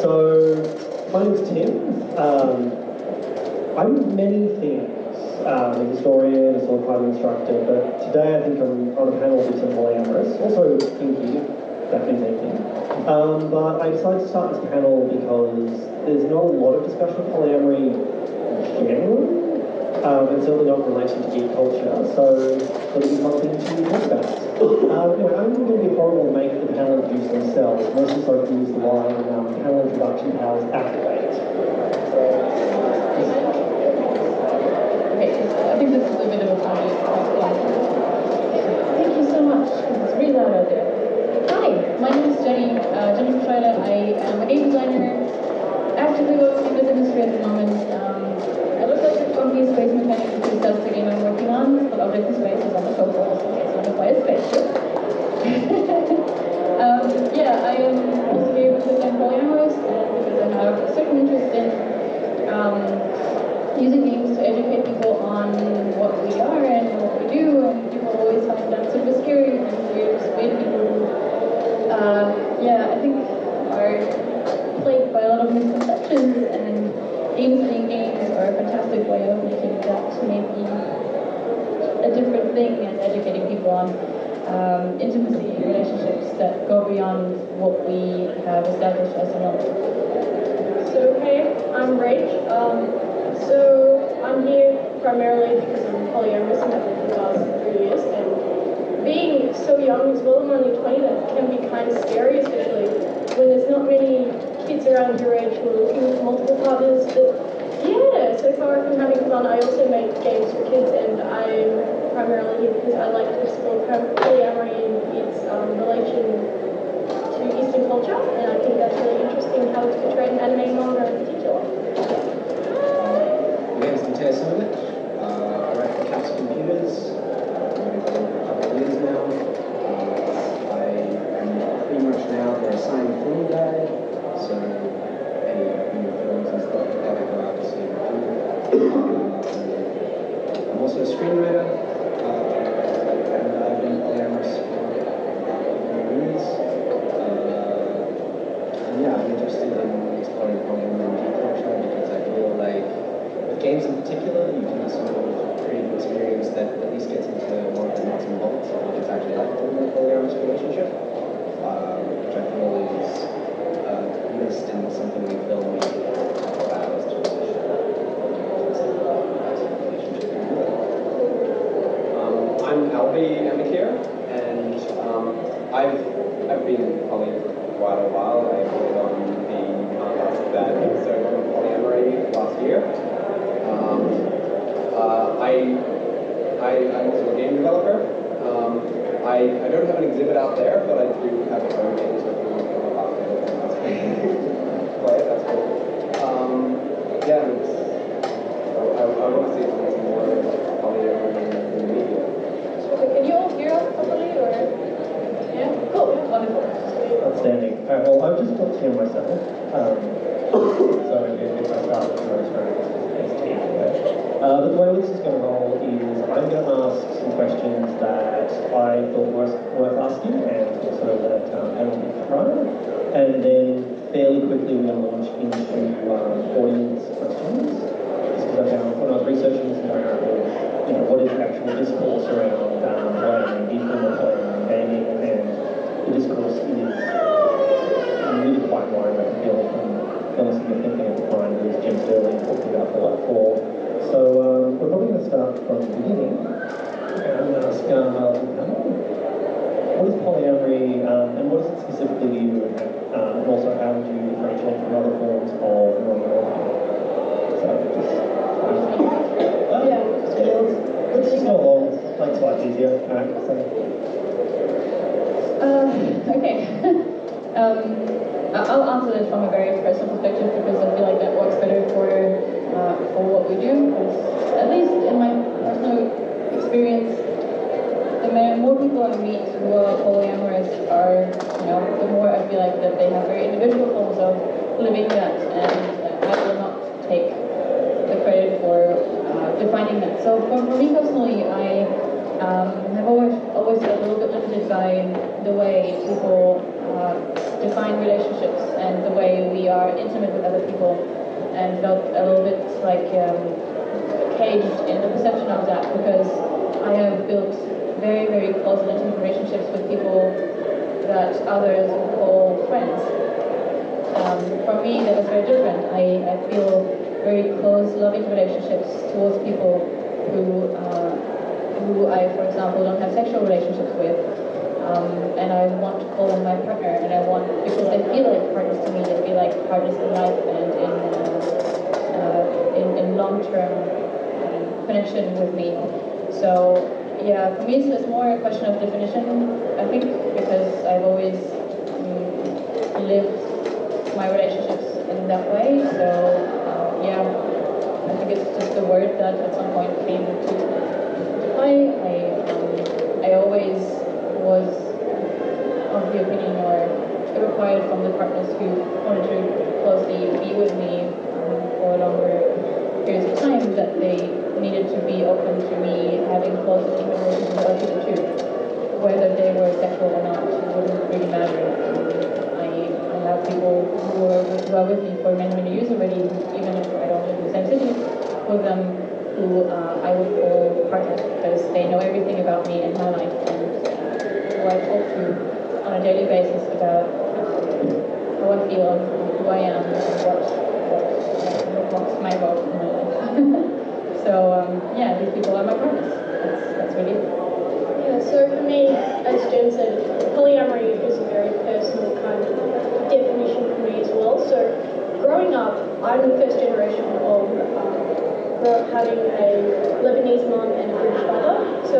So, my name's Tim. I'm many things. I'm a historian, a sword fighting instructor, but today I think I'm on a panel with some polyamorous, also kinky, definitely thinking. But I decided to start this panel because there's not a lot of discussion of polyamory generally, and certainly not in relation to geek culture, so it'll be something to talk about. Anyway, I'm going to be horrible to make the panel introduce themselves, mostly so I can use the line panel introduction powers activate. I think this is a bit of a funny Thank you so much. It's really loud out there. Hi, my name is Jenny. Jenny Scheurle. I am a game designer, actively working in this industry at the moment. I look like a funky space mechanic because that's the game I'm working on. It's called Object in Space. It's on the show for us in case you want to play a spaceship. Yeah, I am also here because I'm polyamorous and because I have a certain interest in using games to educate people on what we are and what we do, and people always find that super scary and weird people. I think are plagued by a lot of misconceptions, and games being games are a fantastic way of making that maybe a different thing and educating people on intimacy relationships that go beyond what we have established as a norm. So hey, I'm Rach. So I'm here primarily because I'm polyamorous and have been for the last 3 years, and being so young as well, I'm only 20, that can be kind of scary, especially when there's not many kids around your age who are looking for multiple partners. But so far I've been having fun. I also make games for kids, and I'm primarily here because I like to explore polyamory and its relation to Eastern culture, and I think that's really interesting how it's portrayed in anime and manga in particular. My name is Mateja, Simovic. I write for Caps Computers. I've been doing it for a couple of years now. I am pretty much now their assigned film guy, so any new films and stuff like that I go out to see and review. I'm also a screenwriter, and I've been polyamorous for many years. I'm interested in exploring polyamory and geek culture because I feel like games in particular, you can sort of create an experience that at least gets into more of the nuts and bolts of what it's actually like to live in a polyamorous relationship, which I feel is missed in something we film maybe a couple of hours to I'm Albey, Amakiir, and I've been poly for quite a while. I put on the last bad episode on polyamory last year. I'm also a game developer. I don't have an exhibit out there, but I do have a phone game, so if you want to come up after that's play it, that's cool. I want to see some more polyamory in the media. Okay, can you all hear us properly, or? Yeah? Cool, wonderful. Outstanding. Well, I've just got to hear myself. So if I start with your experience, it's team. But the way this is going to roll is I'm going to ask some questions that I thought was worth asking, and also that Hendry tried. And then fairly quickly we're going to launch into audience questions. Just because I found when I was researching this environment, what is the actual discourse around polyamory, polyamory gaming, and the discourse is really quite wide. I feel from listening to thinking at the time, there was Jim Scheurle talking about Fallout 4. So we're probably going to start from the beginning. And I'm going to ask what is polyamory, and what is it specifically to you, and also how would you differentiate from other forms of non-monogamy? So let's just go along, make it life easier. Okay. I'll answer this from a very personal perspective because I feel like that works better for what we do. At least in my personal experience, the more people I meet who are polyamorous are, the more I feel like that they have very individual forms of living that, and I will not take the credit for defining that. So for me personally, I have always felt a little bit limited by the way people define relationships and the way we are intimate with other people, and felt a little bit like caged in the perception of that, because I have built very, very close and intimate relationships with people that others would call friends. For me, that is very different. I feel very close, loving relationships towards people who I, for example, don't have sexual relationships with, and I want to call them my partner, and I want, because they feel like partners to me, they feel like partners in life and in long-term connection with me. So yeah, for me it's more a question of definition, I think, because I've always lived my relationships in that way. So yeah, I think it's just a word that at some point came to play. I always was of the opinion, or required from the partners who wanted to closely be with me for longer periods of time, that they needed to be open to me having close intimate relationships with other people too. Whether they were sexual or not, it wouldn't really matter. I have people who are with me for many, many years already, even if I don't live in the same city with them, who I would call partners, because they know everything about me and my life, and who I talk to on a daily basis about how I feel, who I am, and what's my role in my life. So yeah, these people are my partners. That's really it. Yeah, so for me, as Jen said, polyamory is a very personal kind of definition for me as well. So growing up, I'm the first generation of having a Lebanese mom and a British father. So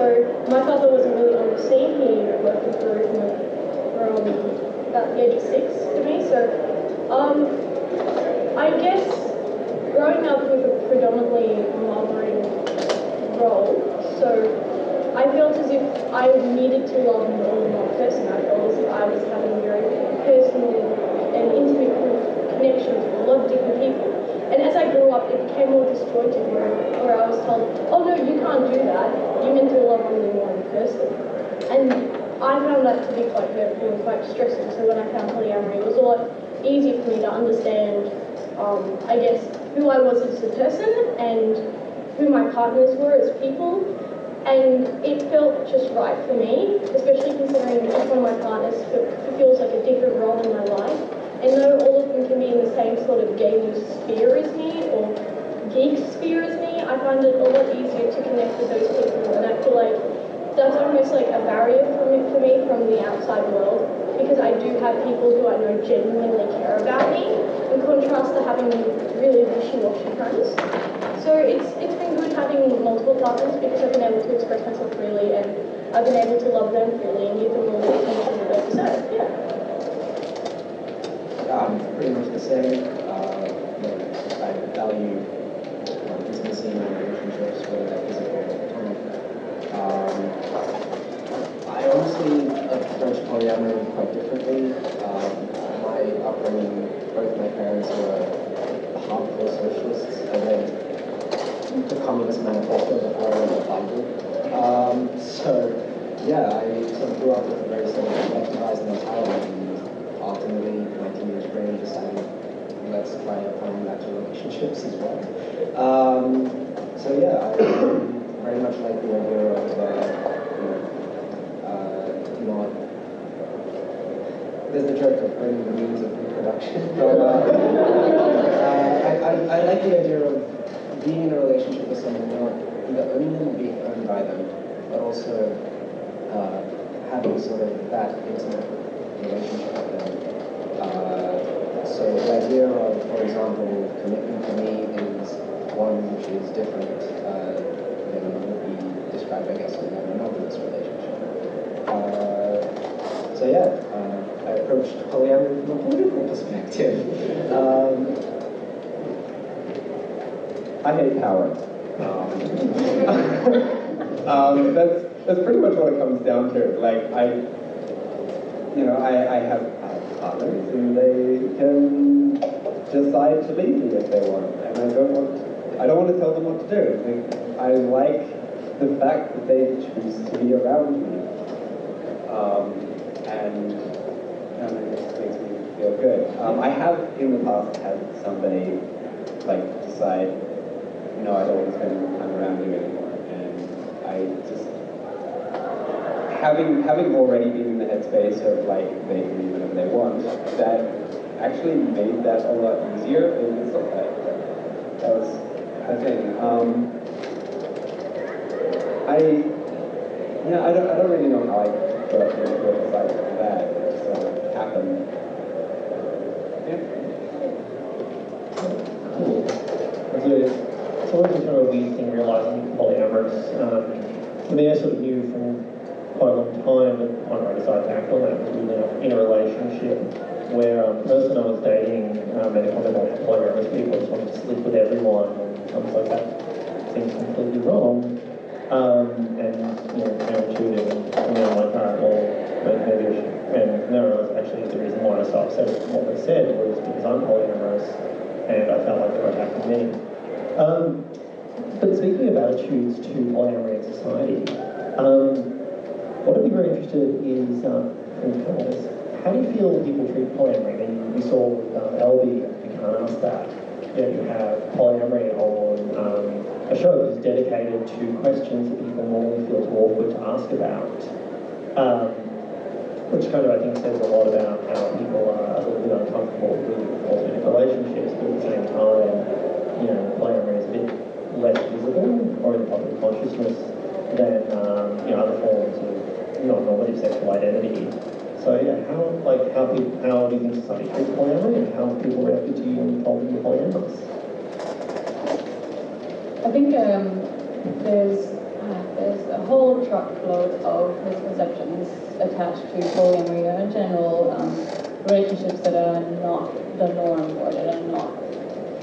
my father wasn't really on the scene. He worked with bereavement from about the age of 6 for me. So I guess growing up with a predominantly mothering role, so I felt as if I needed to love more than one person. I felt as if I was having very personal and intimate connections with a lot of different people. And as I grew up, it became more disjointed, where I was told, oh no, you can't do that. You're meant to love only one person. And I found that to be quite hurtful and quite stressful. So when I found polyamory, it was a lot easier for me to understand, I guess, who I was as a person and who my partners were as people. And it felt just right for me, especially considering each one of my partners feels like a different role in my life. And though all of them can be in the same sort of gamer sphere as me, or geek sphere as me, I find it a lot easier to connect with those people. And I feel like that's almost like a barrier for me from the outside world, because I do have people who I know genuinely care about me, in contrast to having really wishy-washy friends. So it's been good having multiple partners, because I've been able to express myself freely, and I've been able to love them freely and give them all the attention that they deserve. Yeah. Pretty much the same. I value intimacy in my relationships, whether they're physical or platonic. I honestly approach polyamory quite differently. My upbringing, both my parents were hardcore socialists. I read the Communist Manifesto before I read the Bible. So yeah, I sort of grew up with a very sort of collectivized mentality. Ultimately, my teenage brain decided, let's try applying that to relationships as well. So yeah, I very much like the idea of not. There's the joke of earning the means of reproduction, but I like the idea of being in a relationship with someone, not only being owned by them, but also having sort of that intimate relationship with them. So the idea of, for example, commitment to me is one which is different than would be described, I guess, in a monogamous relationship. So yeah, I approached polyamory from a political perspective. I hate power. That's pretty much what it comes down to. Like I have partners, and they can decide to leave me if they want, and I don't want to tell them what to do. I like the fact that they choose to be around me, and it just makes me feel good. I have in the past had somebody like decide, no, I don't want to spend time around you anymore, and I just having already been in the headspace of like they can do whatever they want, that actually made that a lot easier than it's not that. That was the thing. I don't really know how I got into it aside from that. It just sort of happened. Yeah. It's always a kind of weird thing realising polyamorous. For me, I sort of knew from quite a long time that when I decided to act on that was really in a relationship where the person I was dating made a comment about polyamorous people, just wanted to sleep with everyone, and I was like, that seems completely wrong. And counterintuitive, and I'm like, alright, well, maybe I should. And no, it was actually the reason why I stopped. So what they said was because I'm polyamorous, and I felt like they were attacking me. But speaking of attitudes to polyamory in society, what I'd be very interested is from panelists, how do you feel people treat polyamory? I mean, we saw Albey, we can't ask that. You have polyamory on a show that's dedicated to questions that people normally feel too awkward to ask about, which kind of I think says a lot about how people are a little bit uncomfortable with alternate relationships, but at the same time, polyamory is a bit less visible or in the public consciousness than other forms of non-normative sexual identity. So yeah, how do you think society treats polyamory, and how people react to you calling you polyamorous? I think there's a whole truckload of misconceptions attached to polyamory or in general relationships that are not the norm or that are not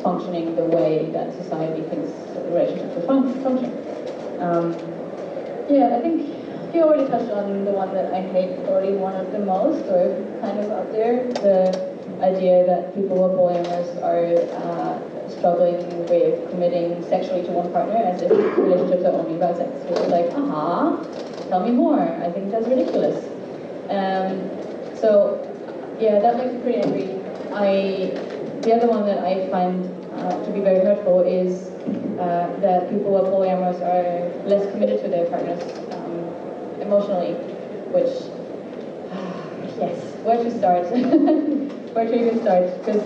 functioning the way that society thinks relationships should function. I think you already touched on the one that I hate probably one of the most, or kind of up there, the idea that people who are polyamorous are struggling with committing sexually to one partner as if relationships are only about sex. So it's like, tell me more. I think that's ridiculous. That makes me pretty angry. The other one that I find to be very hurtful is that people who are polyamorous are less committed to their partners emotionally, which, yes, where to start? Where to even start? Because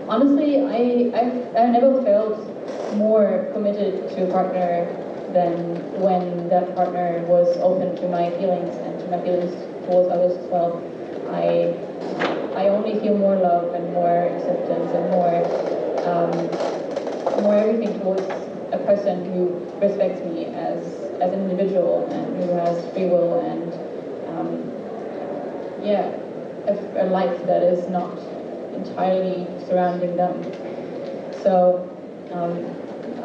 honestly, I've never felt more committed to a partner than when that partner was open to my feelings and to my feelings towards others as well. I only feel more love and more acceptance and more everything towards a person who respects me as an individual and who has free will and a life that is not entirely surrounding them. So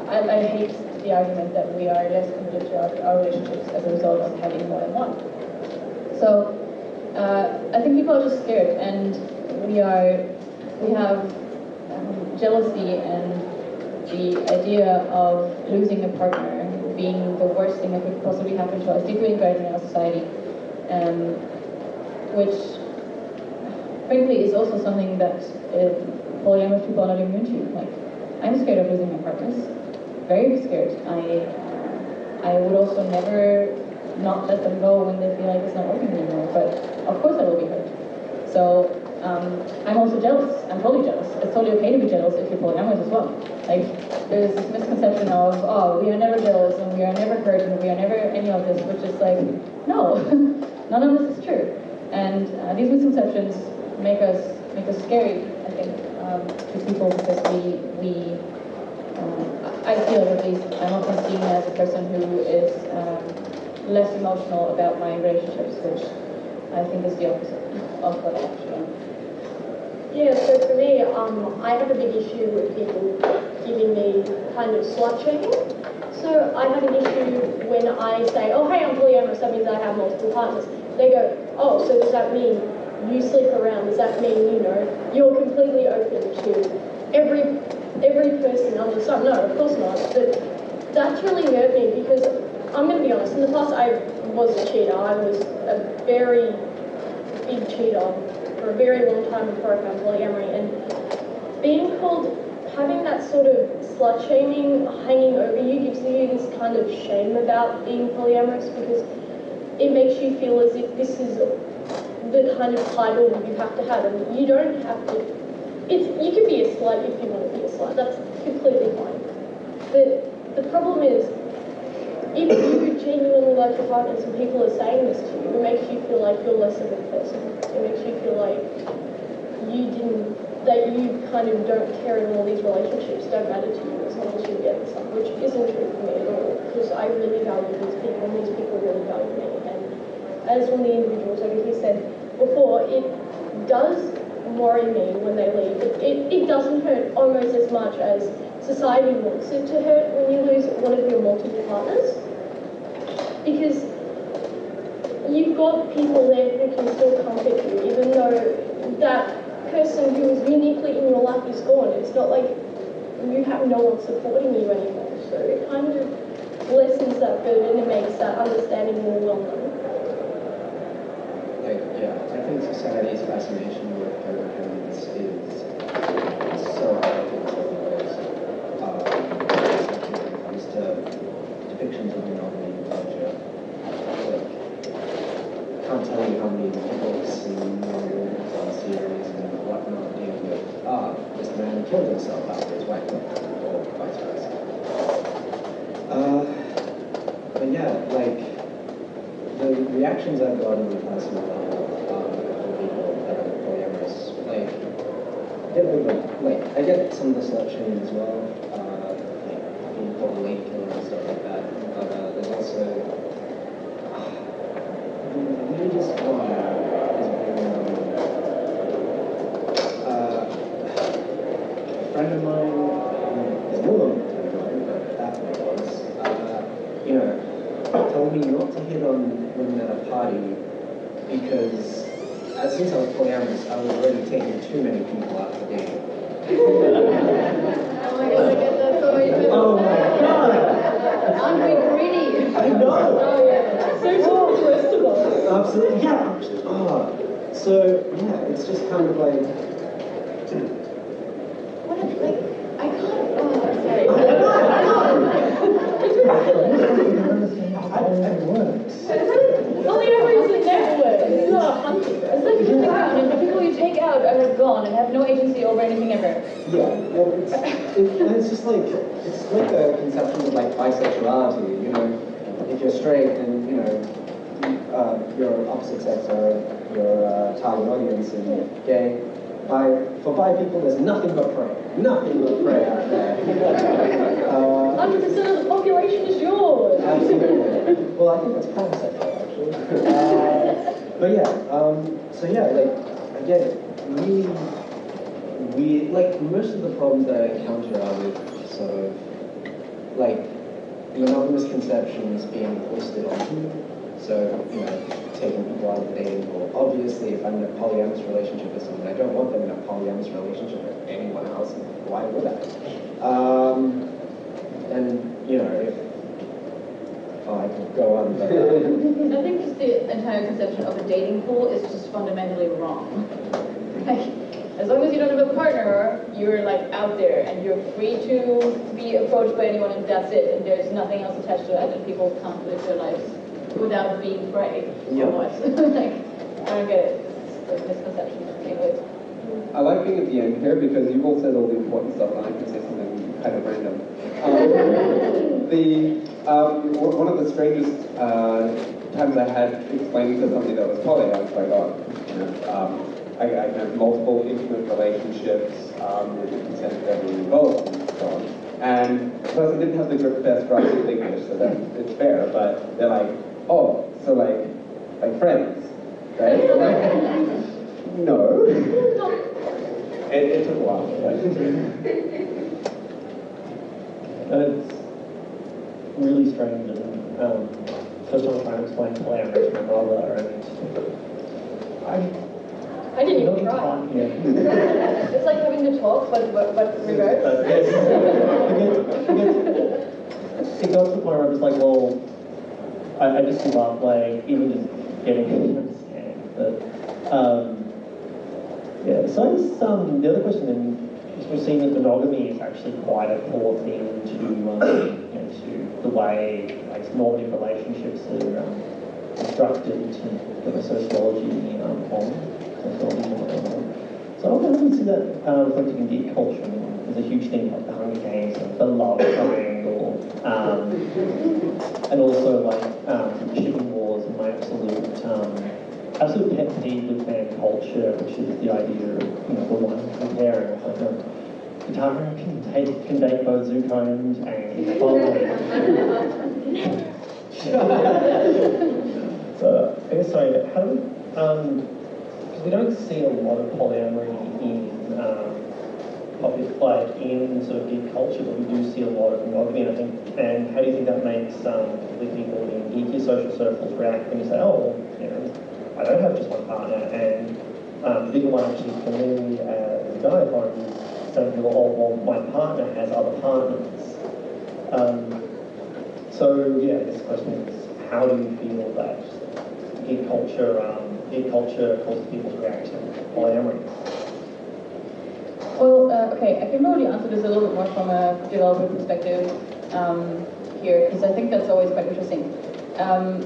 I hate the argument that we are less committed to our relationships as a result of having more than one. So I think people are just scared, and we have jealousy and the idea of losing a partner being the worst thing that could possibly happen to us deeply ingrained in our society, which frankly is also something that polyamorous people are not immune to. Like, I'm scared of losing my partners, very scared. I would also never not let them go when they feel like it's not working anymore, but of course I will be hurt. So I'm also jealous. I'm totally jealous. It's totally okay to be jealous if you're polyamorous as well. Like, there's this misconception of, we are never jealous and we are never hurt and we are never any of this, which is like, no, none of this is true. And these misconceptions make us scary, I think, to people, because I feel, at least, I'm often seen as a person who is less emotional about my relationships, which I think is the opposite of what I actually am. Yeah, so for me, I have a big issue with people giving me kind of slut shaming. So I have an issue when I say, oh, hey, I'm polyamorous, that means I have multiple partners. They go, oh, so does that mean you sleep around? Does that mean, you're completely open to every person under the sun? No, of course not. But that's really hurt me, because I'm going to be honest, in the past I was a cheater. I was a very big cheater. for a very long time before I found polyamory, and being called, having that sort of slut shaming hanging over you gives you this kind of shame about being polyamorous, because it makes you feel as if this is the kind of title you have to have, and you don't have to. You can be a slut if you want to be a slut. That's completely fine. But the problem is, if you genuinely like your partner and people are saying this to you, it makes you feel like you're less of a person. It makes you feel like that you kind of don't care and all these relationships don't matter to you as long as you get some, which isn't true for me at all, because I really value these people and these people really value me. And as one of the individuals over here said before, it does worry me when they leave. It doesn't hurt almost as much as society wants it to hurt when you lose one of your multiple partners, because you've got people there who can still comfort you, even though that person who is uniquely in your life is gone. It's not like you have no one supporting you anymore, so it kind of lessens that burden and makes that understanding more well known. I think society's fascination with codependence is so hard to control. Especially when it comes to depictions of monogamy in culture. Like, can't tell you how many books and movies and series and whatnot deal with, this man killed himself after his wife left, or vice versa. But yeah, like, the reactions I've gotten on a personal level from people that are polyamorous, like, I get some of the slut shaming as well, like being called a late killer and stuff like that. But there's also the weirdest one is when a friend of mine, is no longer a friend of mine, but that one was, told me not to hit on women at a party because since I was polyamorous, I was already taking too many people out for dating. Oh my god, I get that so much. Oh my god! I'm being greedy. I know! Oh yeah, so to all the rest of us. Absolutely, yeah. So, yeah, it's just kind of like... What if, like, I can't, sorry. Polyamory is a network, it's not a hunting. It's like you take out, and the people you take out are gone and have no agency over anything ever. Yeah, well, it's just like, it's like the conception of like bisexuality, if you're straight and, your opposite sex are your target audience, and gay, for bi people there's nothing but prey. Nothing but prey out there. 100% of the population is yours. Absolutely. Well, I think that's pansexual, actually. But yeah, like, again, really, like, most of the problems that I encounter are with sort of, like, monogamous conceptions being foisted onto me. So, taking people out of the dating pool. Obviously, if I'm in a polyamorous relationship with someone, I don't want them in a polyamorous relationship with anyone else. Why would I? And, if I could go on, but... I think just the entire conception of a dating pool is just fundamentally wrong. Like, as long as you don't have a partner, you're like out there and you're free to be approached by anyone, and that's it. And there's nothing else attached to that, and people can't live their lives without being prey. Yeah. Like, I don't get it. It's a misconception to begin with. I like being at the end here because you've all said all the important stuff and I can say something kind of random. One of the strangest times I had explaining to somebody that was poly, I was like, I can have multiple intimate relationships with the consent of everyone involved and so on. And plus I didn't have the best grasp of English, so that it's fair, but they're like, oh, so like friends, right? No. It took a while. It's really strange, and first time trying to explain polyamory to my brother, and I didn't even try. Yeah. It's like having the talk, but reverse. It got to the point where I was like, well, I just give up, like, even just getting to understand. But suppose the other question then is we've seen that monogamy is actually quite a core thing to, to the way normative relationships are constructed, to the sociology on sociology. So I often see that reflected in geek culture. There's a huge thing like the Hunger Games, the love triangle, and also like shipping wars. And my absolute pet peeve with fan culture, which is the idea of the one comparing like Katara can date both Zuko and So I guess sorry, how do we because we don't see a lot of polyamory in in sort of geek culture, but we do see a lot of monogamy, and how do you think that makes particularly people in geeky social circles react when you say, oh, I don't have just one partner, and the bigger one actually for me as a guy, if I'm saying, well, my partner has other partners. So yeah, this question is, how do you feel that geek culture causes people to react to polyamory? Well, okay, I can probably answer this a little bit more from a developer perspective here, because I think that's always quite interesting.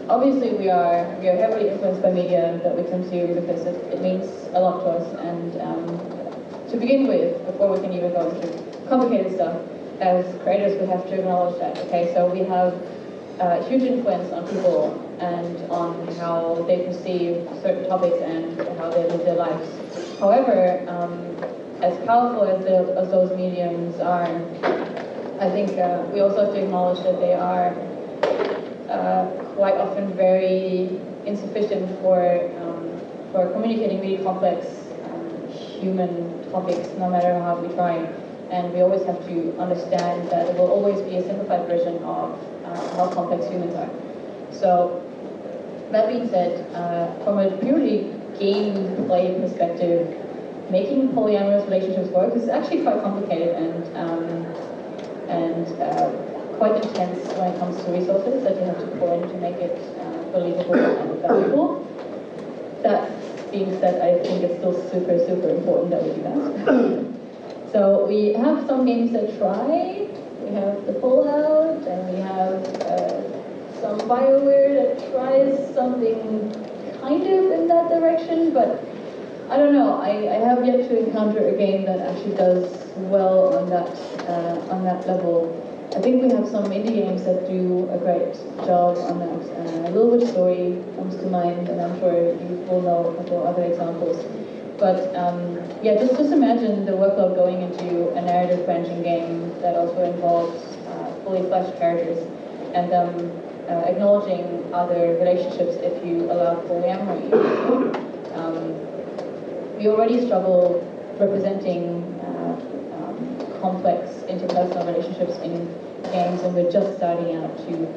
Obviously, we are heavily influenced by media that we consume because it means a lot to us. And to begin with, before we can even go into complicated stuff, as creators, we have to acknowledge that. Okay, so we have huge influence on people and on how they perceive certain topics and how they live their lives. However, as powerful as those mediums are, I think we also have to acknowledge that they are quite often very insufficient for communicating really complex human topics, no matter how we try. And we always have to understand that it will always be a simplified version of how complex humans are. So, that being said, from a purely gameplay perspective, making polyamorous relationships work is actually quite complicated and quite intense when it comes to resources that you have to pour in to make it believable and valuable. That being said, I think it's still super, super important that we do that. So we have some games that try. We have the Fallout, and we have some BioWare that tries something kind of in that direction, but I don't know. I have yet to encounter a game that actually does well on that level. I think we have some indie games that do a great job on that. A Little Witch Story comes to mind, and I'm sure you will know a couple of other examples. But yeah, just imagine the workload going into a narrative branching game that also involves fully fleshed characters and acknowledging other relationships if you allow polyamory. We already struggle representing complex interpersonal relationships in games, and we're just starting out to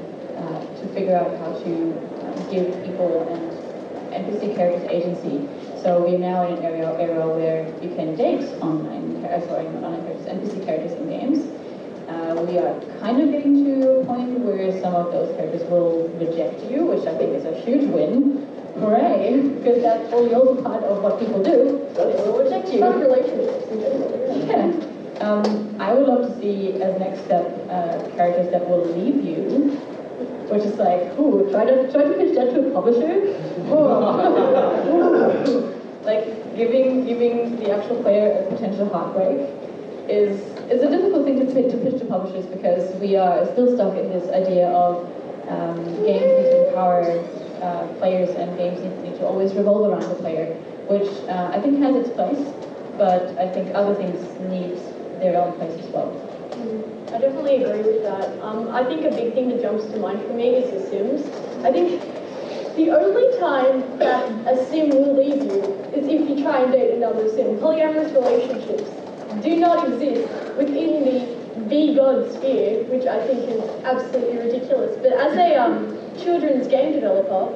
figure out how to give people and NPC characters agency. So we're now in an era where you can date NPC characters in games. We are kind of getting to a point where some of those characters will reject you, which I think is a huge win. Hooray! Because that's only also part of what people do. They will reject you. Fun relationships in general. Yeah. I would love to see as next step characters that will leave you, which is like, ooh, try to pitch that to a publisher. Like giving the actual player a potential heartbreak is a difficult thing to pitch to publishers, because we are still stuck in this idea of games need to empower players, and games need to always revolve around the player, which I think has its place, but I think other things need their own place as well. I definitely agree with that. I think a big thing that jumps to mind for me is The Sims. I think the only time that a sim will leave you is if you try and date another sim. Polyamorous relationships do not exist within the god sphere, which I think is absolutely ridiculous. But as a children's game developer,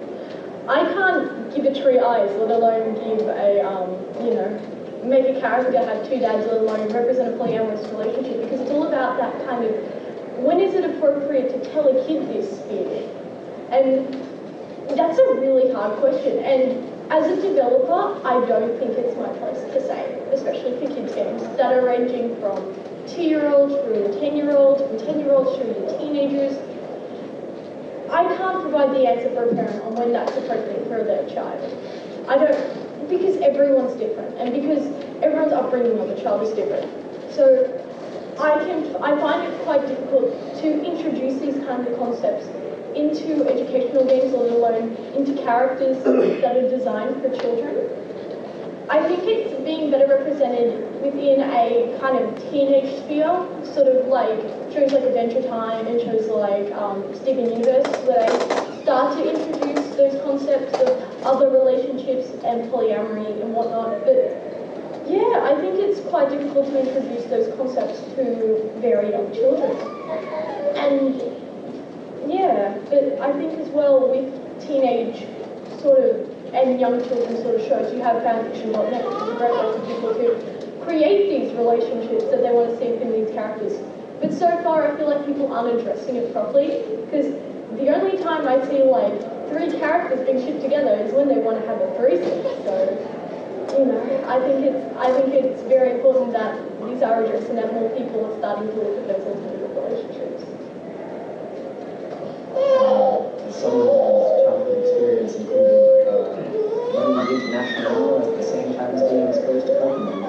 I can't give a tree eyes, let alone give a, make a character have two dads, let alone represent a polyamorous relationship, because it's all about that kind of, when is it appropriate to tell a kid this sphere? And that's a really hard question. And As a developer, I don't think it's my place to say, especially for kids games that are ranging from 2-year-olds through to 10-year-olds, from 10-year-olds through to teenagers. I can't provide the answer for a parent on when that's appropriate for their child. I don't, because everyone's different, and because everyone's upbringing of a child is different. So I find it quite difficult to introduce these kinds of concepts into educational games, let alone into characters that are designed for children. I think it's being better represented within a kind of teenage sphere, sort of like shows like Adventure Time and shows like Steven Universe, where they start to introduce those concepts of other relationships and polyamory and whatnot. But yeah, I think it's quite difficult to introduce those concepts to very young children. And yeah, but I think as well with teenage sort of and young children sort of shows, you have fanfiction.net, which is a great way for people to create these relationships that they want to see within these characters. But so far, I feel like people aren't addressing it properly, because the only time I see like 3 characters being shipped together is when they want to have a threesome. So, you know, I think it's very important that these are addressed and that more people are starting to look at those alternative relationships. Some of these childhood experience included running the international at the same time as being exposed to Pokemon.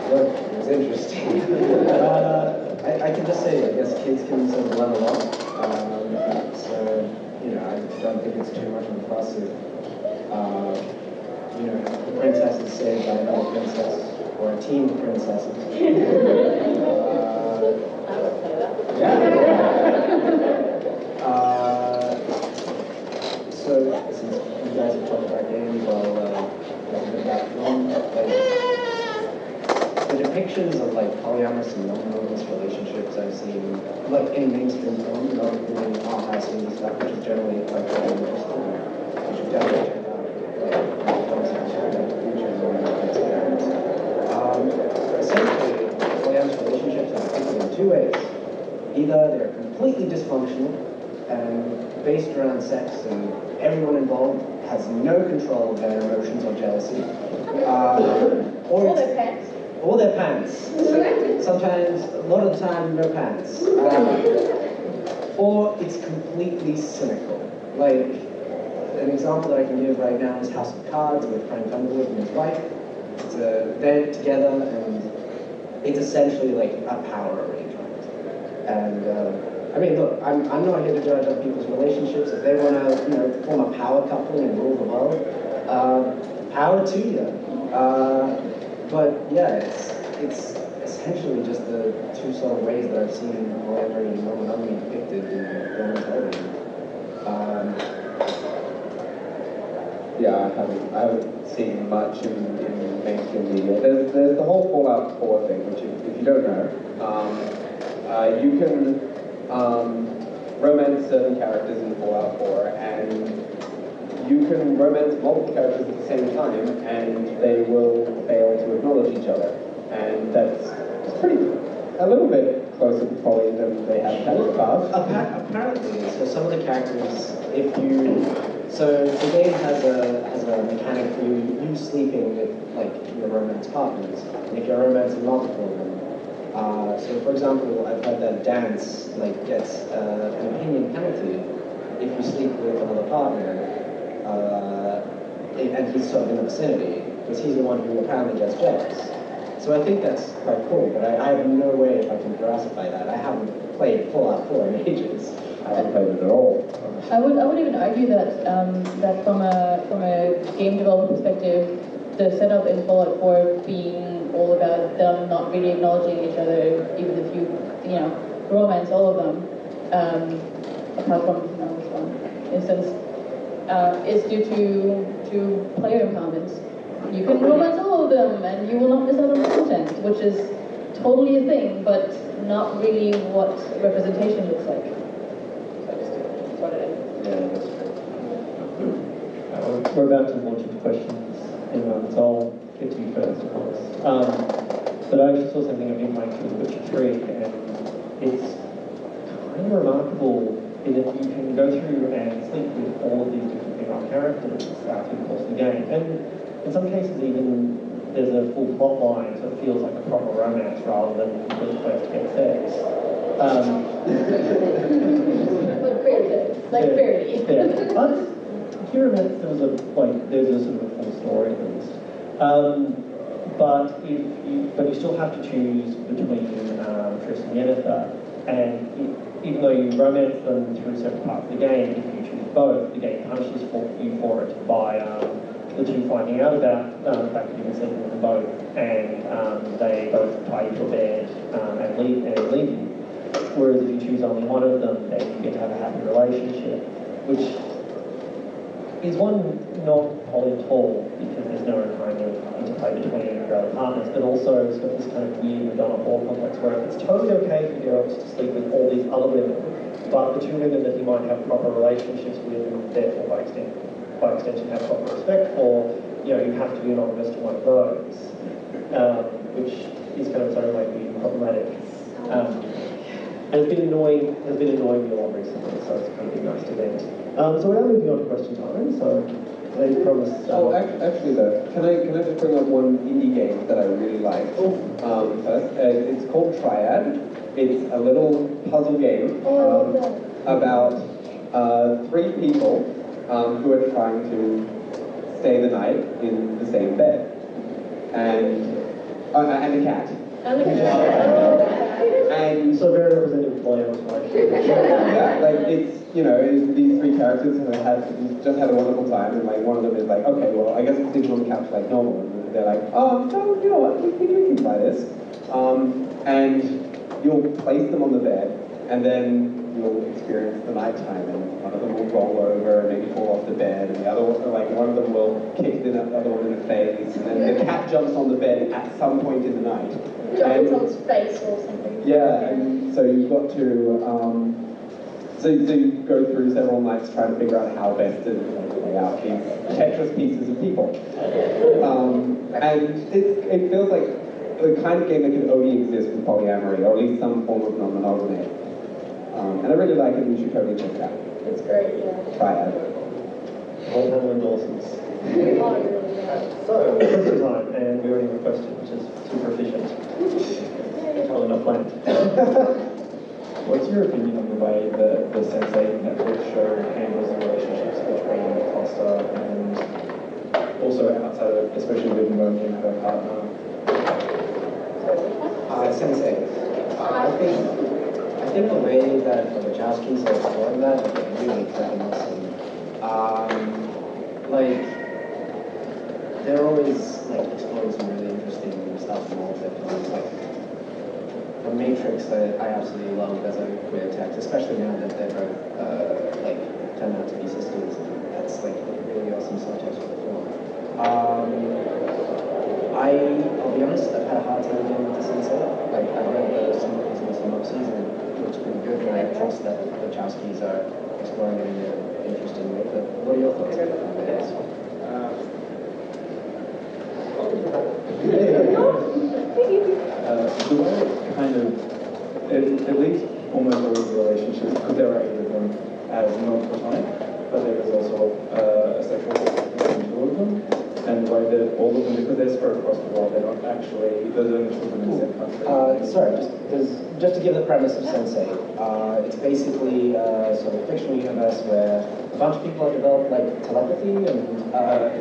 Look, it was interesting. I can just say, I guess kids can sort of learn a lot. So, you know, I don't think it's too much of a fuss if, you know, the princess is saved by another princess or a team of princesses. I would say that. Yeah. So, since you guys have talked about games, I'll talk a bit about film. Like, the depictions of like polyamorous and non-monogamous relationships I've seen, like in mainstream film, not including art house and stuff, which is generally like very interesting. You should definitely check out like films that are in the future and experience. Essentially, polyamorous relationships are depicted in 2 ways. Either they're completely dysfunctional and based around sex, and everyone involved has no control of their emotions or jealousy. Or their pants. Or their pants. Sometimes, a lot of the time, no pants. Or it's completely cynical. Like, an example that I can give right now is House of Cards with Frank Underwood and his wife. They're together, and it's essentially like a power arrangement. And I mean, look, I'm not here to judge other people's relationships. If they want to, you know, form a power couple and rule the world, power to you. But yeah, it's essentially just the 2 sort of ways that I've seen polyamory and non-monogamy depicted in film and television. Yeah, I haven't seen much in mainstream media. There's the whole Fallout 4 thing, which if you don't know, you can romance certain characters in Fallout 4, and you can romance multiple characters at the same time, and they will fail to acknowledge each other. And that's pretty, a little bit closer to poly than they have had in the past. Apparently, so some of the characters, so the game has a mechanic for you sleeping with like your romance partners, and if you're romancing multiple of them. So for example, I've heard that Dance gets an opinion penalty if you sleep with another partner, and he's sort of in the vicinity, because he's the one who apparently gets jealous. So I think that's quite cool, but I have no way if I can gratify that. I haven't played Fallout 4 in ages. I haven't played it at all. I would even argue that that from a game development perspective, the setup in Fallout 4 being all about them not really acknowledging each other, even if you romance all of them, apart from this one instance, is due to player empowerment. You can romance all of them, and you will not miss out on content, which is totally a thing, but not really what representation looks like. So I just brought it in. Yeah, that's true. We're about to launch into questions, so I'll get to you first, of course. But I actually saw something of in my Witcher 3, and it's kind of remarkable in that you can go through and sleep with all of these different female characters. characters through the course of the game. And in some cases even there's a full plot line, so it feels like a proper romance rather than the quest to get sex. Like fairy tales, like fairy. Yeah. But here there's a sort of a full story at least. But you still have to choose between Triss and Yennefer, and even though you romance them through separate parts of the game, if you choose both, the game punishes you for it by the two finding out about the fact that you've been sleeping with them both, and they both tie you to a bed and leave you. Whereas if you choose only one of them, then you get to have a happy relationship, which is one not poly at all, because there's no kind of interplay between your other partners, but also it's got this kind of weird Madonna whore complex where it's totally okay for girls to sleep with all these other women, but the two women that you might have proper relationships with, and therefore by extension have proper respect for, you have to be anonymous to one of those, which is kind of its own way being problematic. And it's been annoying me a lot recently, so it's kind of been nice to vent. So we are moving on to question time, so I promise... actually though, can I just bring up one indie game that I really like first? It's called Triad. It's a little puzzle game about 3 people who are trying to stay the night in the same bed. And a cat. And the And so very representative of Polyamory. yeah, like it's these 3 characters have just had a wonderful time, and like one of them is like, okay, well I guess I'm sleeping on the couch like normal, and they're like, oh no, you know what, we can try this, and you'll place them on the bed, and then you'll experience the nighttime, and one of them will roll over and maybe fall off the bed, and the other one, like one of them will kick the other one in the face, and then the cat jumps on the bed at some point in the night. jumps on his face or something. Yeah, and so you've got to, so you go through several nights trying to figure out how best to lay out these Tetris pieces of people. And it feels like the kind of game that can only exist with polyamory, or at least some form of non-monogamy. And I really like it, we should totally check it out. It's great, yeah. Try it. All panel endorsements. So, question time, and we already have a question, which is super efficient. Totally not planned. What's your opinion on the way that the Sensei Netflix show handles the relationships between Costa and also outside of, especially with Moki and her partner? Sensei. I think the way that the Wachowskis are exploring that is really clever. They're always exploring some really interesting stuff in all of their films. The Matrix, I absolutely love as a queer text, especially now that they're both turned out to be sisters. That's a really awesome subtext for the film. I'll be honest, I've had a hard time getting into Sensei. I've read the summaries and the synopses, and it looks pretty good, and I trust that the Wachowskis are exploring it in an interesting way. But what are your thoughts on this? The way it kind of, at least almost all of the relationships, because there are 8 of them, as non-platonic, but there is also a sexual between 2 of them, and the way that all of them, because they're spread across the world, they're not actually, those are only children in the same country. Sorry, just to give the premise of Sensei, it's basically a sort of fictional universe where a bunch of people have developed telepathy, and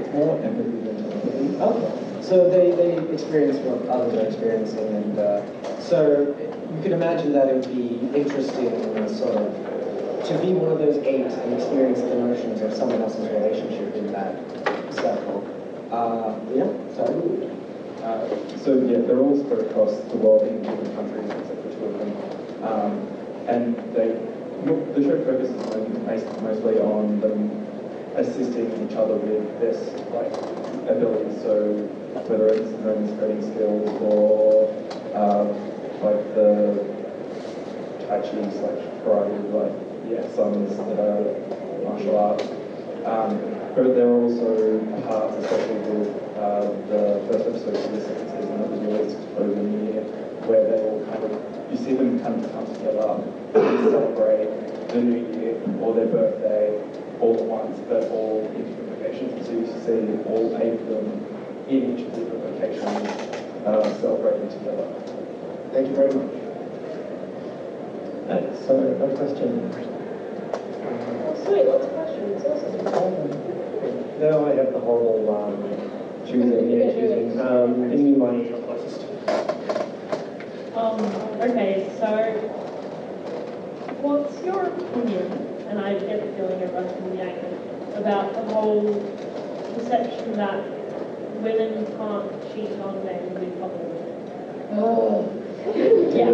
It's more empathy than telepathy. okay. So they experience what others are experiencing, and so you can imagine that it would be interesting sort of to be one of those 8 and experience the notions of someone else's relationship in that circle. So yeah, they're all spread across the world in different countries, except for 2 of them. And the show focuses mostly on them assisting each other with this abilities. So whether it's learning spreading skills or the Tai Chi / karate, sons that are martial arts. But there are also parts, especially with the first episode of the second season that was released over the new year, where they all you see them come together and celebrate the new year or their birthday all at once, but all in different locations, so you see all 8 of them in each of the different locations celebrating together. Thank you very much. So, another question. Oh, sweet, lots of questions. Awesome. Now I have the horrible choosing. Any money closest. Okay, so what's your opinion, and I get the feeling everyone's going to be angry, about the whole perception that women can't cheat on men with other women? Oh. Yeah,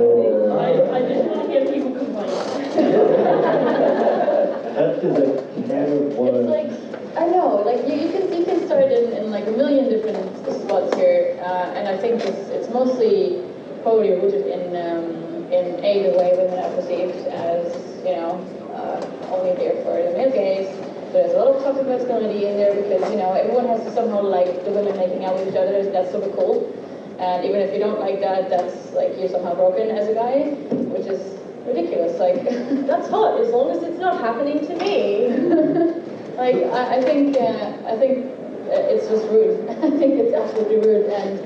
I just want to hear people complain. That is a can of worms. It's like, I know, like you can start in like a million different spots here, and I think it's mostly probably rooted in the way women are perceived as, you know, only there for the male gaze. So there's a lot of toxic masculinity in there because, you know, everyone has to somehow like the women making out with each other. That's super cool. And even if you don't like that, that's like you're somehow broken as a guy, which is ridiculous. Like That's hot, as long as it's not happening to me. like I think it's just rude. I think it's absolutely rude and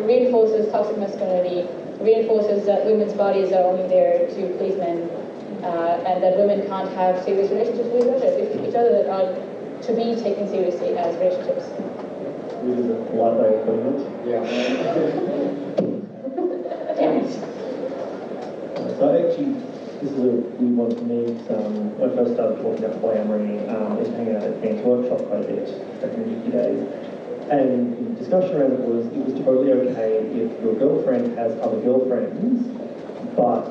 reinforces toxic masculinity, reinforces that women's bodies are only there to please men, and that women can't have serious relationships with each other that are to be taken seriously as relationships. Really is a polite way of putting it. Yeah. Damn it. So actually, this is a weird one for me. When I first started talking about polyamory, I was hanging out at Ben's workshop quite a bit back in the Geeky days. And the discussion around it was totally okay if your girlfriend has other girlfriends, but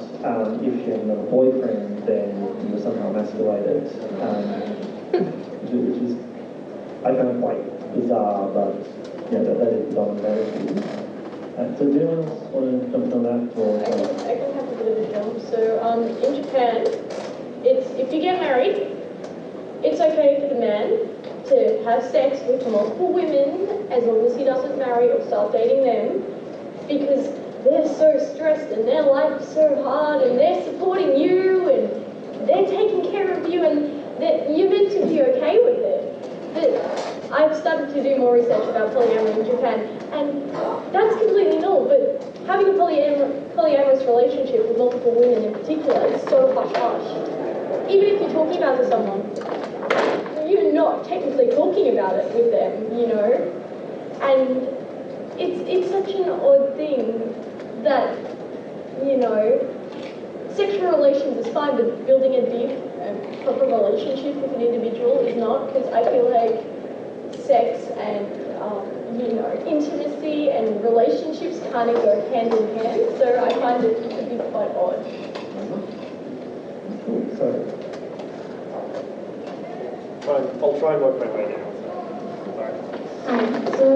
if she has another boyfriend, then you're somehow emasculated. Which is, I found quite bizarre, but yeah, that is the dominant attitude. So do anyone else want to jump on that? Or, I can have a bit of a jump. So in Japan, it's if you get married, it's okay for the man to have sex with multiple women as long as he doesn't marry or start dating them, because they're so stressed and their life is so hard and they're supporting you and they're taking care of you and that you're meant to be okay with it. But I've started to do more research about polyamory in Japan, and that's completely normal, but having a polyamorous relationship with multiple women in particular is so hush-hush. Even if you're talking about it to someone, you're not technically talking about it with them, you know? And it's such an odd thing that, you know, sexual relations is fine, but building a deep and proper relationship with an individual is not, because I feel like sex and, you know, intimacy and relationships kind of go hand in hand, so I find it to be quite odd. cool, so I'll try and work my way down. So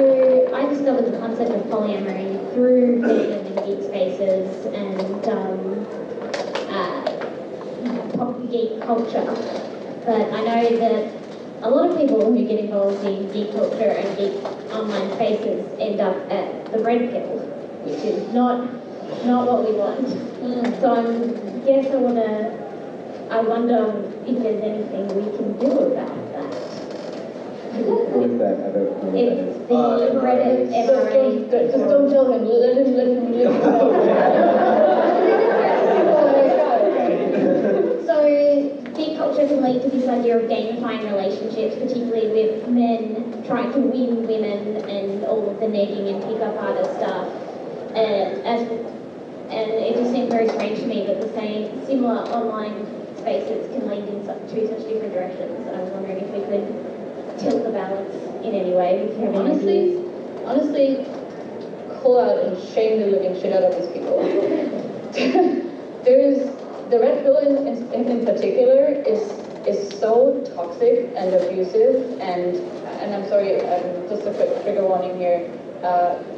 I discovered the concept of polyamory through being in the geek spaces and pop geek culture. But I know that a lot of people who get involved in geek culture and geek online spaces end up at the red pill, which is not what we want. So I wonder if there's anything we can do about that. What is that? I don't know what that is. It's the Reddit MRA. Just don't tell him. Let him live. So geek culture can lead to this idea of gamifying relationships, particularly with men trying to win women and all of the negging and pick-up artist stuff. And it just seemed very strange to me that the same similar online spaces can lead in two such different directions. I was wondering if we could tilt the balance in any way. If you have any ideas. Honestly, call out and shame the living shit out of these people. The red pill in particular is so toxic and abusive, and I'm sorry, just a quick trigger warning here,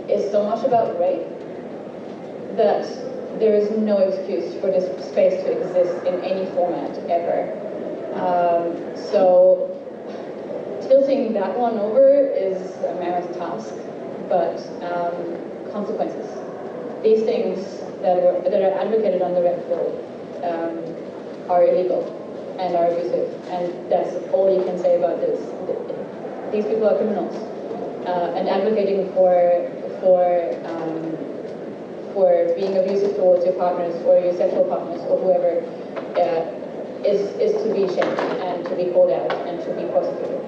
is so much about rape that there is no excuse for this space to exist in any format ever. So tilting that one over is a mammoth task, but consequences. These things that are advocated on the red pill are illegal and are abusive, and that's all you can say about this. these people are criminals, and advocating for being abusive towards your partners or your sexual partners or whoever is to be shamed and to be called out and to be prosecuted.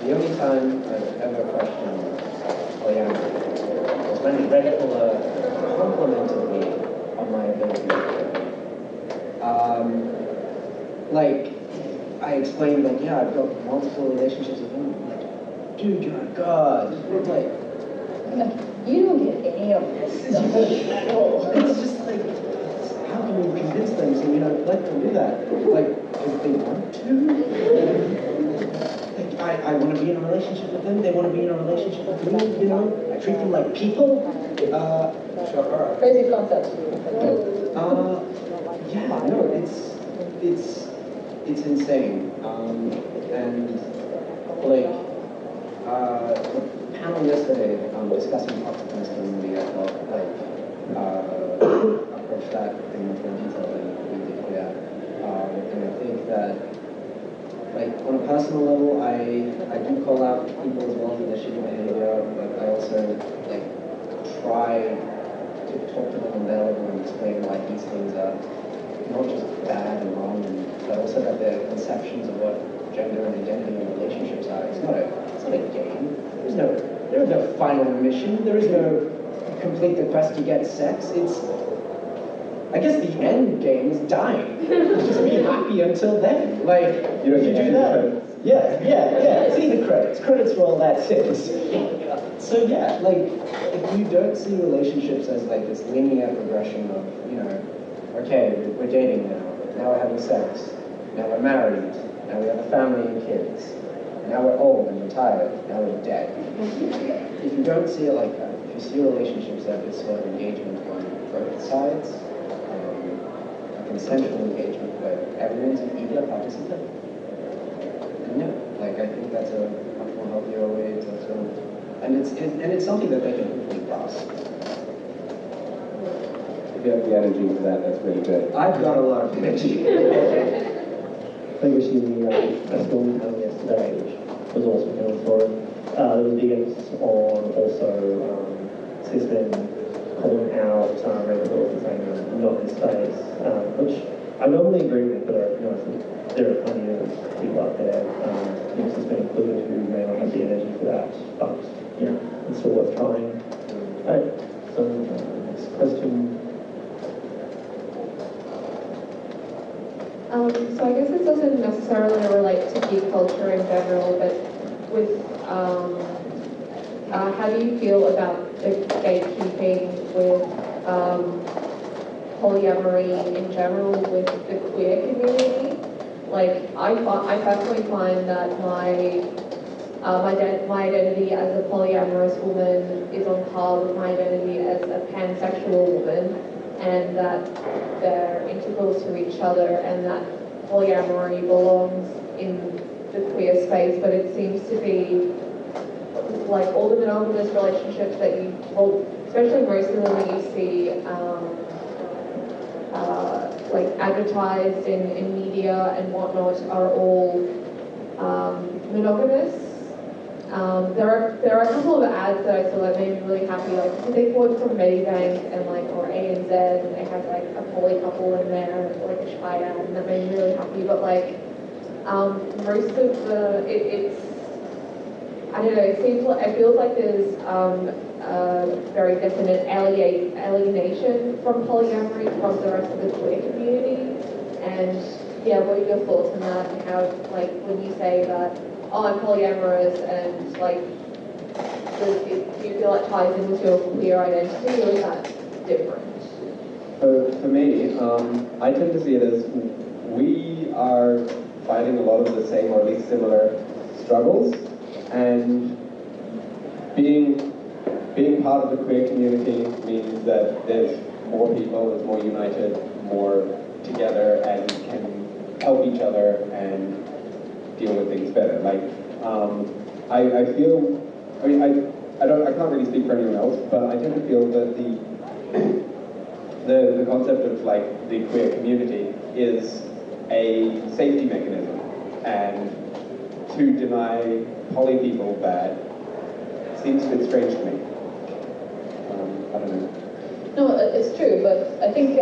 The only time I've ever questioned polyamory was when Rach complimented me on my ability to like, I explained, like, yeah, I've got multiple relationships with women. Like, dude, you're a god. Like, you don't get any of this stuff at all. It's just like, how can you convince them to, let them do that? Like, if they want to? Like, I want to be in a relationship with them, they want to be in a relationship with me, I treat them like people. Crazy concept. Yeah, no, it's insane. And, like, the panel yesterday discussing toxic masculinity, I thought, like, approached that in much more detail than we did here. And I think that, like, on a personal level, I do call out people as well for their shitty behavior, but I also, like, try to talk to them on their level and explain why these things are not just bad and wrong, but also that their conceptions of what gender and identity and relationships are. It's not a game. There is no final mission. There is no complete the quest to get sex. It's, I guess the end game is dying. Just be happy until then. Like, You don't if you get do any that. credits. Yeah. See the credits. Credits for all that shit. So yeah, like, if you don't see relationships as like this linear progression of, okay, we're dating now. Now we're having sex. Now we're married. Now we have a family and kids. Now we're old and retired. Now we're dead. If you don't see it like that, if you see relationships as this sort of engagement on both sides, a consensual engagement where everyone's an eager participant, then no, like, I think that's a much more healthier way to sort of, and it's something that they can hopefully grasp. If you have the energy for that, that's really good. I've got a lot of energy. I think we see the masculine panel yesterday, which was also known for it. There was a big emphasis on also cis men calling out rape laws and saying not in this space, which I normally agree with, but I think there are plenty of people out there, cis men included, who may not have the energy for that, but it's still worth trying. Alright, so next question. So I guess this doesn't necessarily relate to geek culture in general, but with how do you feel about the gatekeeping with polyamory in general with the queer community? Like, I personally find that my identity as a polyamorous woman is on par with my identity as a pansexual woman, and that they're integral to each other, and that polyamory belongs in the queer space, but it seems to be like all the monogamous relationships that especially most of them that you see like advertised in media and whatnot are all monogamous. There are a couple of ads that I saw that made me really happy. Like, they bought from Medibank and or ANZ, and they had like a poly couple in there, like a shy ad, and that made me really happy. But like most of it's I don't know. It feels like there's a very definite alienation from polyamory from the rest of the queer community. And yeah, what are your thoughts on that? And how, like, when you say that, oh, I'm polyamorous, and like, do you feel it ties in with your queer identity, or is that different? For me, I tend to see it as we are fighting a lot of the same or at least similar struggles, and being part of the queer community means that there's more people, there's more united, more together, and can help each other and deal with things better. Like, I feel, I can't really speak for anyone else, but I tend to feel that the concept of like the queer community is a safety mechanism, and to deny poly people that seems a bit strange to me. I don't know. No, it's true, but I think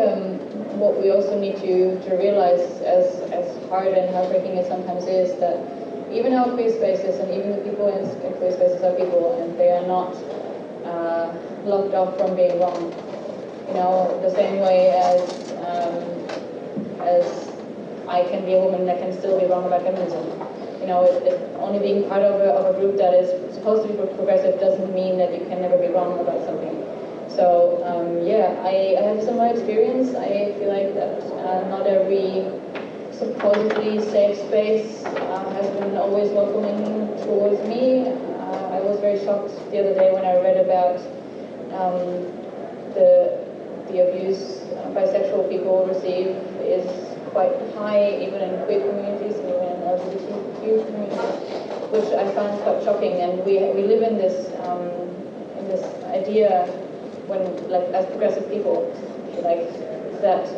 what we also need to realize, as hard and heartbreaking it sometimes is, that even our queer spaces and even the people in queer spaces are people, and they are not locked off from being wrong. You know, the same way as I can be a woman that can still be wrong about feminism. You know, only being part of a group that is supposed to be progressive doesn't mean that you can never be wrong about something. So yeah, I have similar experience. I feel like that not every supposedly safe space has been always welcoming towards me. I was very shocked the other day when I read about the abuse bisexual people receive is quite high, even in queer communities, even in LGBTQ communities, which I found quite shocking. And we live in this idea when, like, as progressive people, like that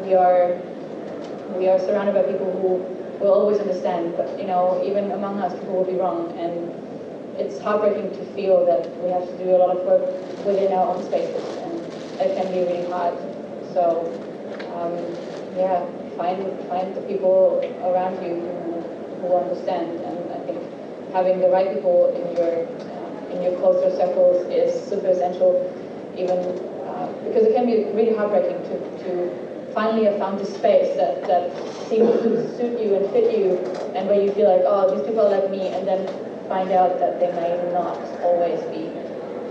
we are surrounded by people who will always understand, but you know, even among us, people will be wrong, and it's heartbreaking to feel that we have to do a lot of work within our own spaces, and it can be really hard. So yeah, find the people around you who understand, and I think having the right people in your closer circles is super essential, even because it can be really heartbreaking to finally have found this space that seems to suit you and fit you, and where you feel like, oh, these people are like me, and then find out that they may not always be.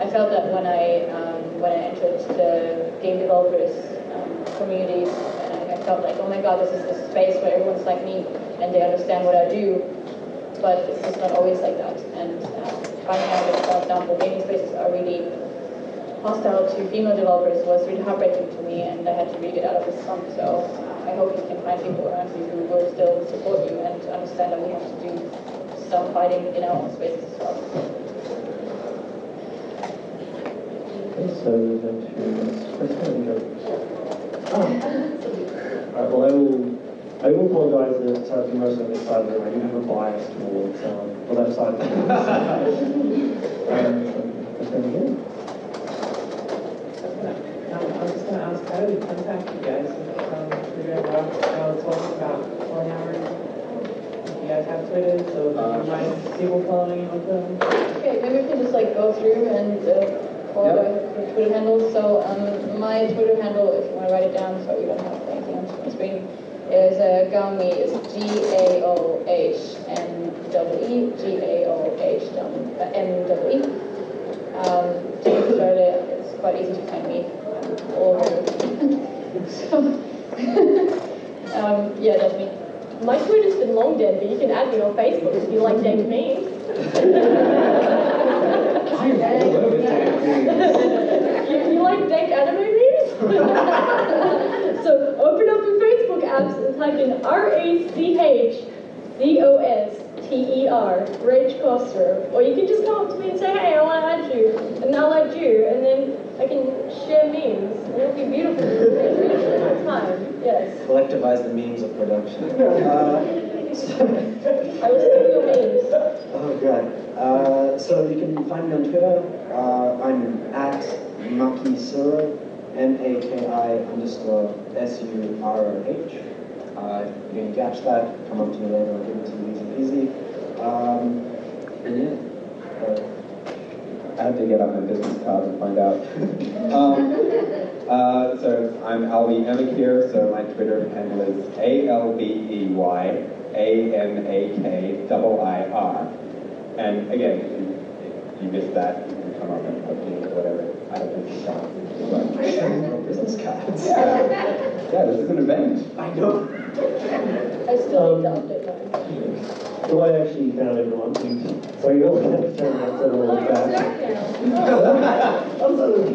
I felt that when I entered the game developers communities, and I felt like, oh my god, this is the space where everyone's like me, and they understand what I do, but it's just not always like that. And finding out that, for example, gaming spaces are really hostile to female developers was really heartbreaking to me, and I had to really get out of this slump. So I hope you can find people around you who will still support you and understand that we have to do some fighting in our own spaces as well. Okay, so we're going to question. Alright, well I will apologise that I've been most on this side of the room. I do have a bias towards the left side of the room. Let's go again. I was just going to ask, how do we contact you guys? We're doing a lot of talking about polyamory. You guys have Twitter, so do you mind people following you on Twitter? Okay, maybe we can just like go through and follow the Twitter handles. So my Twitter handle, if you want to write it down so you don't have anything on the screen, is Gaomi. It's GAOHNWE, GAOHNWE. Scheurle, it's quite easy to find me all over. So, yeah, that's me. My Twitter's been long dead, but you can add me on Facebook if you like dank memes. You like dank anime memes? So open up your Facebook apps and type in RACHCOSTER, Rach Coster, or you can just come up to me and say, hey, I want to add you, and I'll add you, and then I can share memes, and it'll be beautiful. It's time, yes. Collectivize the memes of production. I will steal your memes. Oh god. So you can find me on Twitter. I'm at Amakiir, MAKI_SURH. You can catch that, come up to me later, I'll give it to you easy peasy. And yeah. I have to get out my business card and find out. So I'm Albey Amakiir, so my Twitter handle is ALBEY AMAKIIR. And again, if you missed that, you can come up and put me or whatever. I have business cards. Business cards? Yeah, this is an event. I know. I still need to update mine. The way I actually found everyone, so you all have to turn around and all back.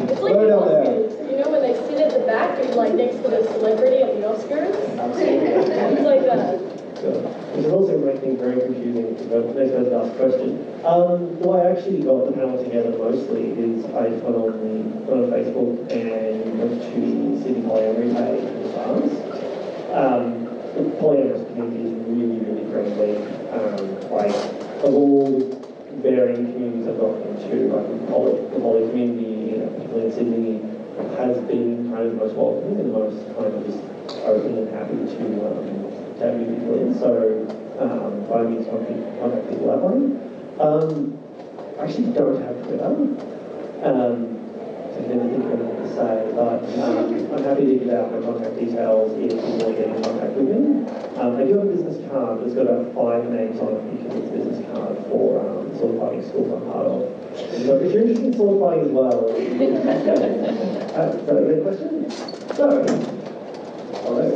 It's like the Oscars, you know, when they sit at the back, like next to the celebrity at the Oscars? It's like that. Which is also making things very confusing if the next person asks a question. The way I actually got the panel together mostly is I went on Facebook and went to the City Polyamory page and asked. the polyamorous community is really, really friendly. Like, of all varying communities I've gotten into, like the poly community, particularly in Sydney, has been kind of the most welcoming and the most kind of just open and happy to have new people in. So, by all means, contact people that way. I actually don't have Twitter. So I never think of anything to say, but I'm happy to give out my contact details if you want to get in contact with me. I do have a business card that's got about 5 names on it because it's a business card for the sort of fighting school I'm part of. So if you're interested in sword fighting as well, so good question. So, hello.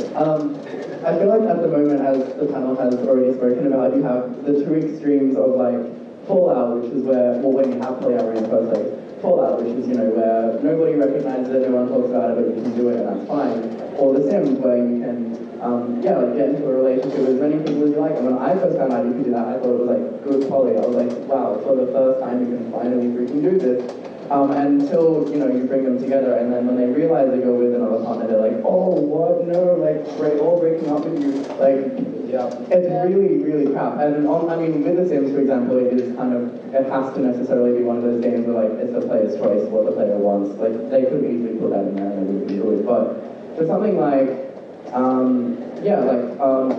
I feel like at the moment, as the panel has already spoken about, you have the two extremes of like Fallout, which is where, well, when you have polyamory in the first place, Fallout, which is, you know, where nobody recognizes it, no one talks about it, but you can do it and that's fine. Or The Sims, where you can, like get into a relationship with as many people as you like. And when I first found out you could do that, I thought it was like good poly. I was like, wow, for the first time you can finally freaking do this. Until, you know, you bring them together, and then when they realize that you're with another partner, they're like, oh, what, no, like, we're all breaking up with you. Like, yeah, it's really, really crap. And I mean, with The Sims, for example, it is kind of, it has to necessarily be one of those games where, like, it's the player's choice, what the player wants. Like, they could easily put that in there and it would be good. But for something like,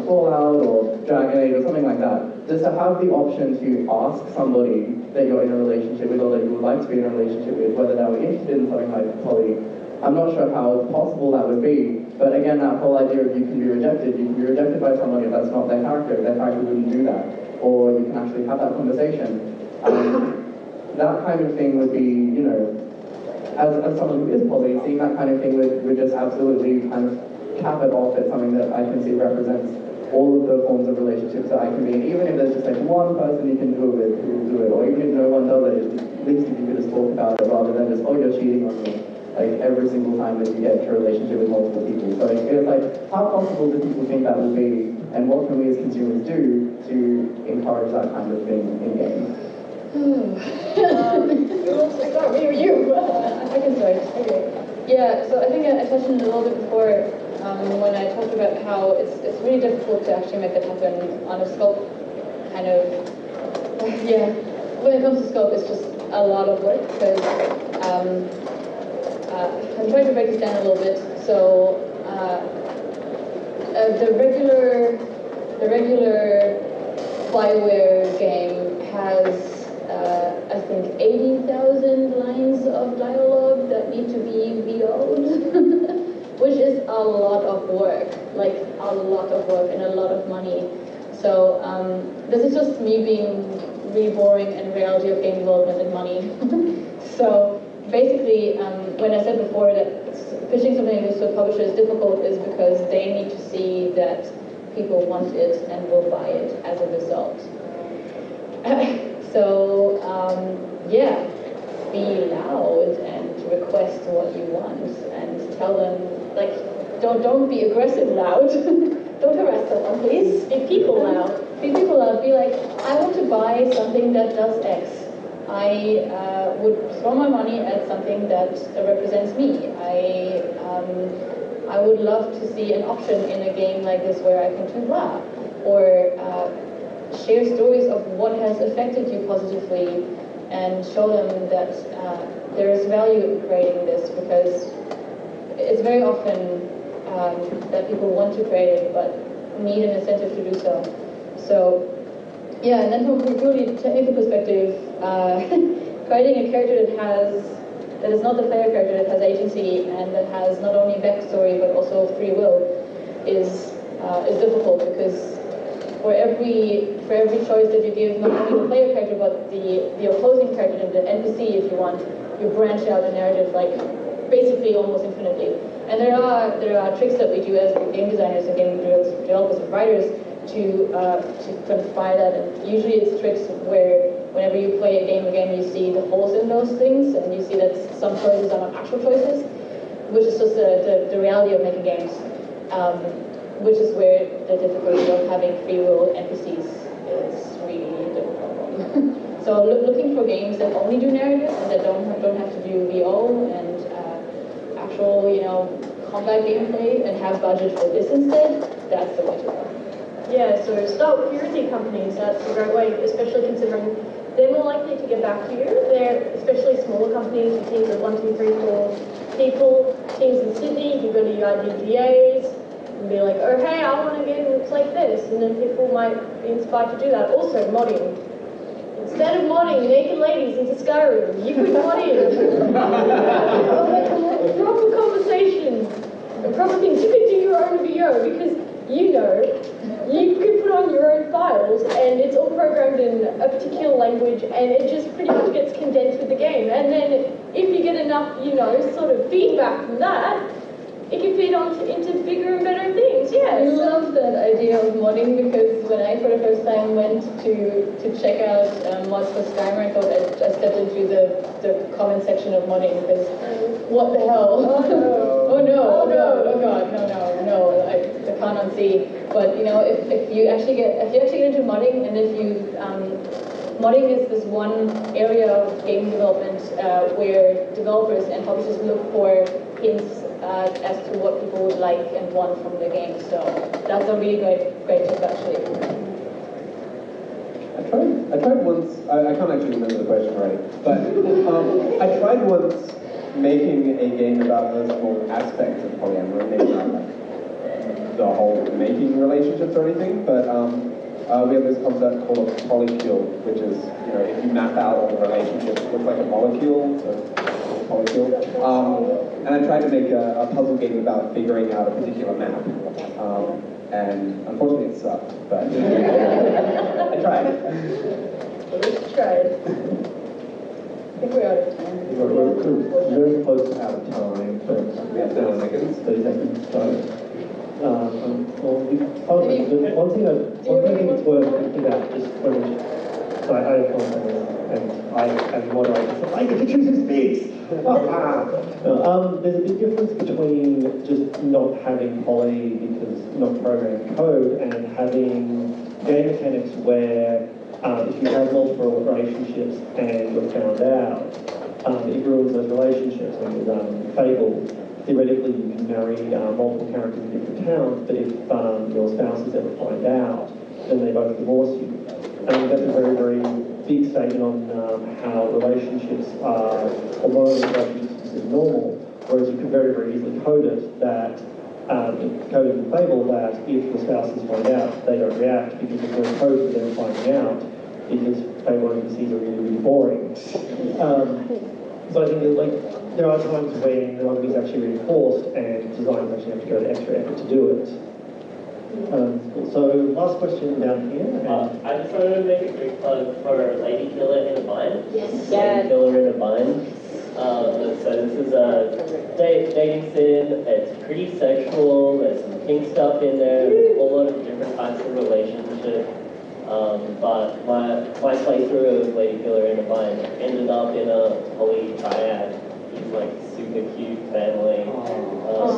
Fallout or Dragon Age or something like that, just to have the option to ask somebody that you're in a relationship with or that you would like to be in a relationship with, whether they were interested in something like poly, I'm not sure how possible that would be. But again, that whole idea of you can be rejected by somebody if that's not their character wouldn't do that. Or you can actually have that conversation. That kind of thing would be, you know, as someone who is poly, seeing that kind of thing would just absolutely kind of cap it off at something that I can see represents all of the forms of relationships that I can be in. Even if there's just like one person you can do it with who will do it, or even if no one does it, at least if you could just talk about it rather than just, oh, you're cheating on me, like every single time that you get into a relationship with multiple people. So it's like, how possible do people think that will be, and what can we as consumers do to encourage that kind of thing in games? Who wants to start, me or you? I can start. Okay. Yeah, so I think I touched on it a little bit before when I talked about how it's really difficult to actually make that happen on a scope kind of, yeah, when it comes to scope, it's just a lot of work because I'm trying to break this down a little bit. So the regular Bioware game has I think 80,000 lines of dialogue that need to be VO'd, which is a lot of work, like a lot of work and a lot of money. So this is just me being really boring and reality of game development and money. So basically, when I said before that pitching something like this to a publisher is difficult is because they need to see that people want it and will buy it as a result. So, yeah, be loud and request what you want and tell them, like, don't be aggressive loud. Don't harass someone, please. Be people loud. Be people loud. Be like, I want to buy something that does X. I would throw my money at something that represents me. I would love to see an option in a game like this where I can do blah. Or share stories of what has affected you positively and show them that there is value in creating this, because it's very often that people want to create it but need an incentive to do so. So yeah, and then from a purely technical perspective, creating a character that is not the player character, that has agency and that has not only backstory but also free will is difficult, because for every choice that you give, not only the player character but the opposing character, the NPC, if you want, you branch out the narrative like basically almost infinitely. And there are tricks that we do as game designers and game developers and writers to quantify that. And usually it's tricks where whenever you play a game again, you see the holes in those things, and you see that some choices are not actual choices, which is just the reality of making games. Which is where the difficulty of having free will NPCs is really the problem. So looking for games that only do narrative and that don't have to do VO and actual, combat gameplay and have budget for this instead that's the way to go. Yeah, so start with purity companies. That's a great way, especially considering they're more likely to get back to you. They're especially smaller companies, teams of 1, 2, 3, 4 people, teams in Sydney. You go to your IDGAs and be like, oh hey, I want a game that looks like this, and then people might be inspired to do that. Also, modding. Instead of modding naked ladies into Skyrim, you could mod in proper conversations and proper things. You could do your own VO because you know you could put on your own files and it's all programmed in a particular language and it just pretty much gets condensed with the game. And then if you get enough, sort of feedback from that, it can feed on into bigger and better things. Yeah. I love that idea of modding because when I for the first time went to check out mods for Skyrim, I thought I stepped into the comment section of modding because what the hell? Oh no, oh god, no, I can't unsee. But if you actually get into modding, and if you modding is this one area of game development where developers and publishers look for hints as to what people would like and want from the game. So that's a really great tip actually. I tried once, I can't actually remember the question right, but I tried once making a game about a small aspect of polyamory, maybe not like the whole making relationships or anything, but we have this concept called a polycule, which is, if you map out all the relationships, it looks like a molecule, so polycule. And I tried to make a puzzle game about figuring out a particular map. And unfortunately it sucked, but I tried. At least you tried. I think we're out of time. We're very close to out of time, but We have 30 seconds. 30 seconds. So, one thing I think it's worth thinking about just when so I have content and I am moderator, so I get to choose who speaks. There's a big difference between just not having poly because not programming code and having game mechanics where if you have multiple relationships and you're found out, it ruins those relationships. I mean, with Fable, theoretically you can marry multiple characters in different towns, but if your spouses ever find out, then they both divorce you. That's a very, very big statement on how relationships are, or moral relationships is normal, whereas you can very, very easily code it that, code it in Fable that if your spouses find out, they don't react because there's no code for them finding out, because Fable NPCs are really, really boring. So I think that, there are times when the monogamy is actually reinforced and designers actually have to go to extra effort to do it. So last question down here. I just wanted to make a quick plug for Lady Killer in a Bind. Yes. Lady Killer in a Bind. So this is a dating sim. It's pretty sexual. There's some pink stuff in there. There's a whole lot of different types of relationships. But my playthrough of Lady Killer in a Bind ended up in a poly triad. He's like super cute family.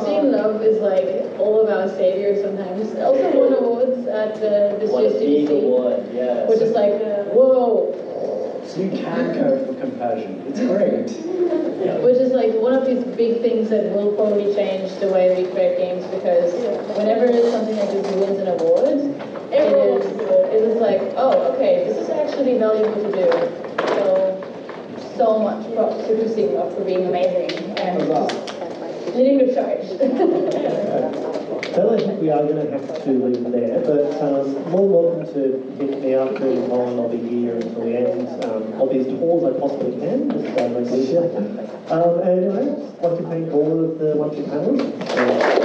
Seeing Love is like all of our saviors sometimes. Also won awards at the this year's GDC. Award, yeah. Which is like, whoa. So you can code for compassion. It's great. Yeah. Which is like one of these big things that will probably change the way we create games, because whenever something like this wins an award, it is like, oh, okay, this is actually valuable to do. So much props to Sigma for being amazing and leading the charge. Well, I think we are going to have to leave it there, but more welcome to hit me up during the time. I'll be here until the end. I'll be as tall as I possibly can, just to make it easier. And I'd like to thank all of the wonderful panelists.